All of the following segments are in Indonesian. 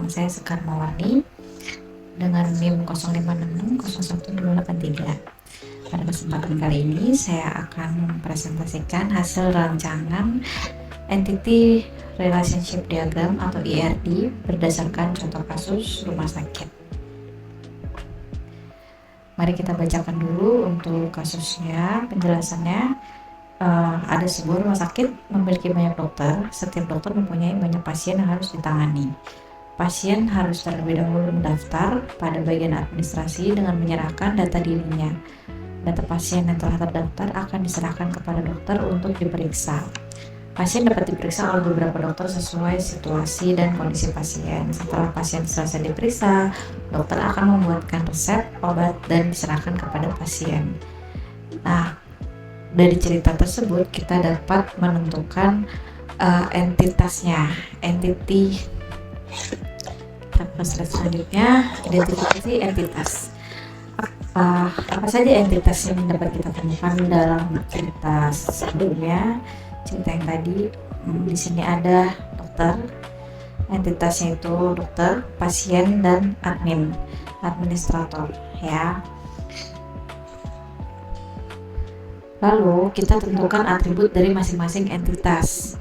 Nama saya Sekar Mawarni dengan NIM 05660183. Pada kesempatan kali ini saya akan mempresentasikan hasil rancangan Entity Relationship Diagram atau ERD berdasarkan contoh kasus rumah sakit. Mari kita bacakan dulu untuk kasusnya, penjelasannya. Ada sebuah rumah sakit memiliki banyak dokter. Setiap dokter mempunyai banyak pasien yang harus ditangani. Pasien harus terlebih dahulu mendaftar pada bagian administrasi dengan menyerahkan data dirinya. Data pasien yang telah terdaftar akan diserahkan kepada dokter untuk diperiksa. Pasien dapat diperiksa oleh beberapa dokter sesuai situasi dan kondisi pasien. Setelah pasien selesai diperiksa, dokter akan membuatkan resep obat dan diserahkan kepada pasien. Nah, dari cerita tersebut kita dapat menentukan entitasnya, entity. Kita ke slide selanjutnya, identifikasi entitas. Apa saja entitas yang dapat kita temukan dalam cerita sebelumnya? Cerita yang tadi, di sini ada dokter, entitasnya itu dokter, pasien, dan administrator, ya. Lalu kita tentukan atribut dari masing-masing entitas.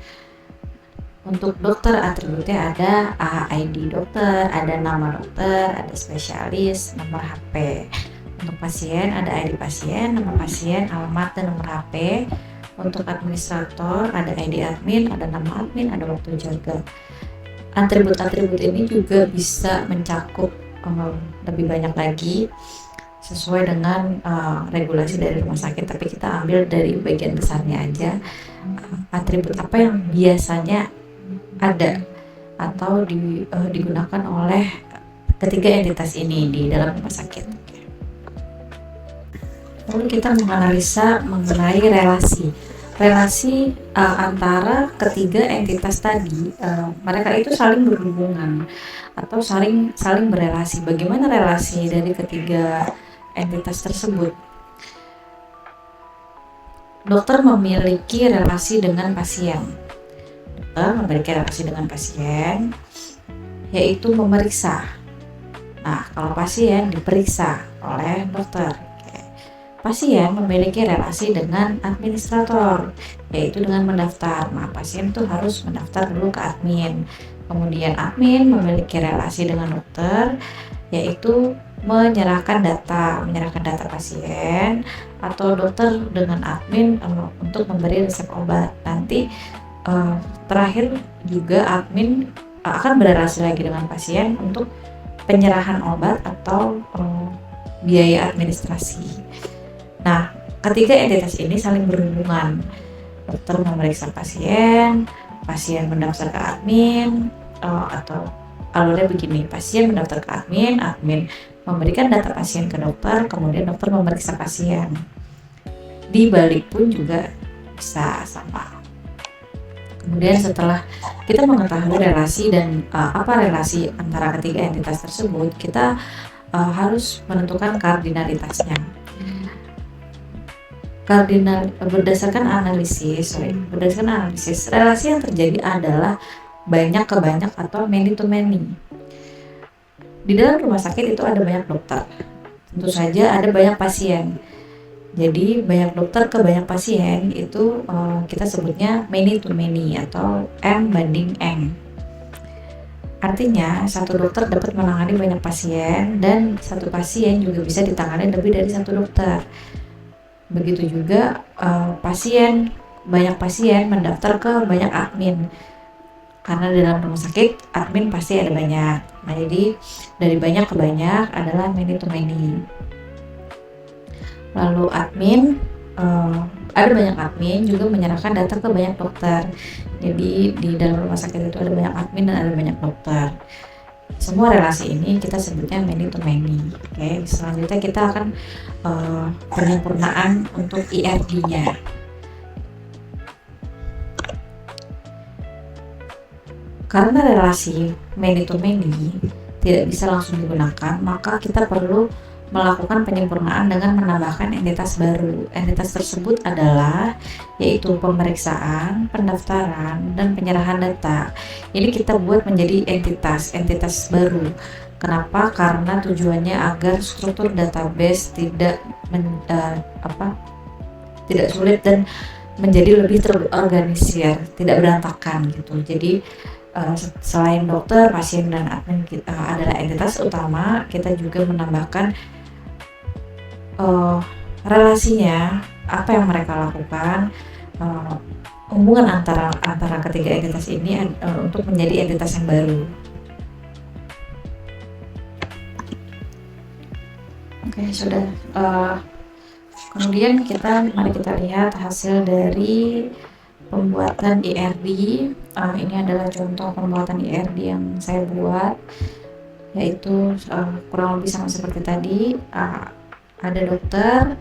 Untuk dokter atributnya ada ID dokter, ada nama dokter, ada spesialis, nomor HP. Untuk pasien ada ID pasien, nama pasien, alamat, dan nomor HP. Untuk administrator ada ID admin, ada nama admin, ada waktu jaga. Atribut-atribut ini juga bisa mencakup lebih banyak lagi sesuai dengan regulasi dari rumah sakit, tapi kita ambil dari bagian besarnya aja. Atribut apa yang biasanya ada atau digunakan oleh ketiga entitas ini di dalam rumah sakit. Lalu kita menganalisa mengenai relasi antara ketiga entitas tadi. Mereka itu saling berhubungan atau saling berelasi. Bagaimana relasi dari ketiga entitas tersebut? Dokter memiliki relasi dengan pasien. Dokter memiliki relasi dengan pasien, yaitu memeriksa. Nah, kalau pasien diperiksa oleh dokter. Pasien memiliki relasi dengan administrator, yaitu dengan mendaftar. Nah, pasien tuh harus mendaftar dulu ke admin. Kemudian admin memiliki relasi dengan dokter, yaitu menyerahkan data pasien, atau dokter dengan admin untuk memberi resep obat. Nanti terakhir juga admin akan berrelasi lagi dengan pasien untuk penyerahan obat atau biaya administrasi. Nah, ketiga entitas ini saling berhubungan. Dokter memeriksa pasien, pasien mendaftar ke admin, atau alurnya begini: pasien mendaftar ke admin, admin memberikan data pasien ke dokter, kemudian dokter memeriksa pasien. Di balik pun juga bisa sama. Kemudian setelah kita mengetahui relasi dan apa relasi antara ketiga entitas tersebut, kita harus menentukan kardinalitasnya. Berdasarkan analisis, relasi yang terjadi adalah banyak ke banyak atau many to many. Di dalam rumah sakit itu ada banyak dokter, tentu saja ada banyak pasien. Jadi banyak dokter ke banyak pasien itu kita sebutnya many to many atau M banding N. Artinya satu dokter dapat menangani banyak pasien, dan satu pasien juga bisa ditangani lebih dari satu dokter. Begitu juga banyak pasien mendaftar ke banyak admin, karena di dalam rumah sakit admin pasti ada banyak. Nah, jadi dari banyak ke banyak adalah many to many. Lalu ada banyak admin juga menyerahkan data ke banyak dokter. Jadi di dalam rumah sakit itu ada banyak admin dan ada banyak dokter. Semua relasi ini kita sebutnya many to many. Oke, selanjutnya kita akan penyempurnaan untuk ERD-nya. Karena relasi many to many tidak bisa langsung digunakan, maka kita perlu melakukan penyempurnaan dengan menambahkan entitas baru. Entitas tersebut adalah yaitu pemeriksaan, pendaftaran, dan penyerahan data. Ini kita buat menjadi entitas baru. Kenapa? Karena tujuannya agar struktur database tidak tidak sulit dan menjadi lebih terorganisir, tidak berantakan gitu. Jadi selain dokter, pasien, dan admin adalah entitas utama, kita juga menambahkan relasinya, apa yang mereka lakukan, hubungan antara ketiga entitas ini untuk menjadi entitas yang baru. Oke, sudah. Kemudian mari kita lihat hasil dari pembuatan IRD. Ini adalah contoh pembuatan IRD yang saya buat, yaitu kurang lebih sama seperti tadi. Ada dokter,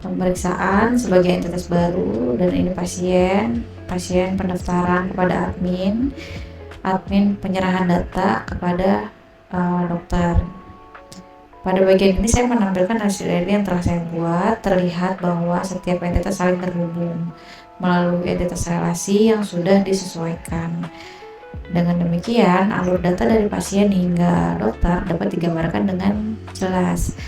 pemeriksaan sebagai entitas baru, dan ini pasien pendaftaran kepada admin penyerahan data kepada dokter. Pada bagian ini saya menampilkan hasil IRD yang telah saya buat. Terlihat bahwa setiap entitas saling terhubung melalui entitas relasi yang sudah disesuaikan. Dengan demikian, alur data dari pasien hingga dokter dapat digambarkan dengan jelas.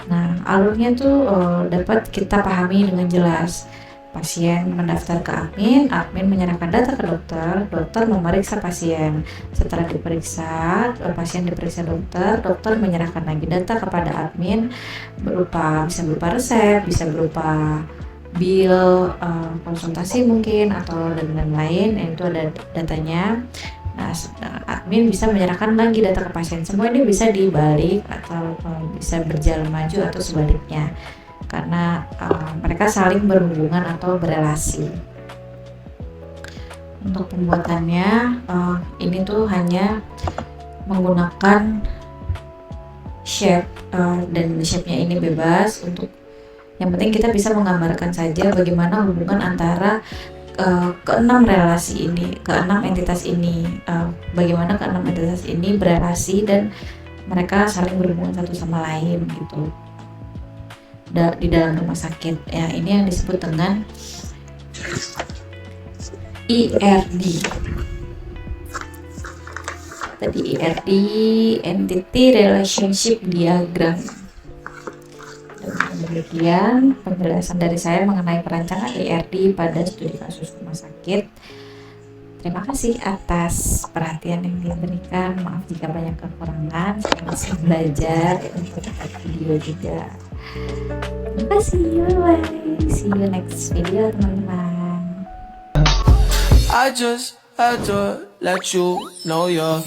Nah, alurnya tuh dapat kita pahami dengan jelas. Pasien mendaftar ke admin menyerahkan data ke dokter memeriksa pasien. Setelah diperiksa, pasien diperiksa dokter menyerahkan lagi data kepada admin bisa berupa resep, bisa berupa bill konsultasi mungkin, atau dan lain-lain. Itu ada datanya. Nah, admin bisa menyerahkan lagi data ke pasien. Semua ini bisa dibalik atau bisa berjalan maju atau sebaliknya, karena mereka saling berhubungan atau berelasi. Untuk pembuatannya, ini tuh hanya menggunakan shape, dan shape-nya ini bebas. Yang penting kita bisa menggambarkan saja bagaimana hubungan antara keenam entitas ini, bagaimana keenam entitas ini berelasi dan mereka saling berhubungan satu sama lain gitu di dalam rumah sakit. Ya, ini yang disebut dengan IRD. Tadi IRD, Entity Relationship Diagram. Demikian penjelasan dari saya mengenai perancangan IRD pada studi kasus rumah sakit. Terima kasih atas perhatian yang diberikan. Maaf jika banyak kekurangan. Saya masih belajar untuk video juga. Terima kasih. Bye. See you next video, teman-teman. I just had to let you know you're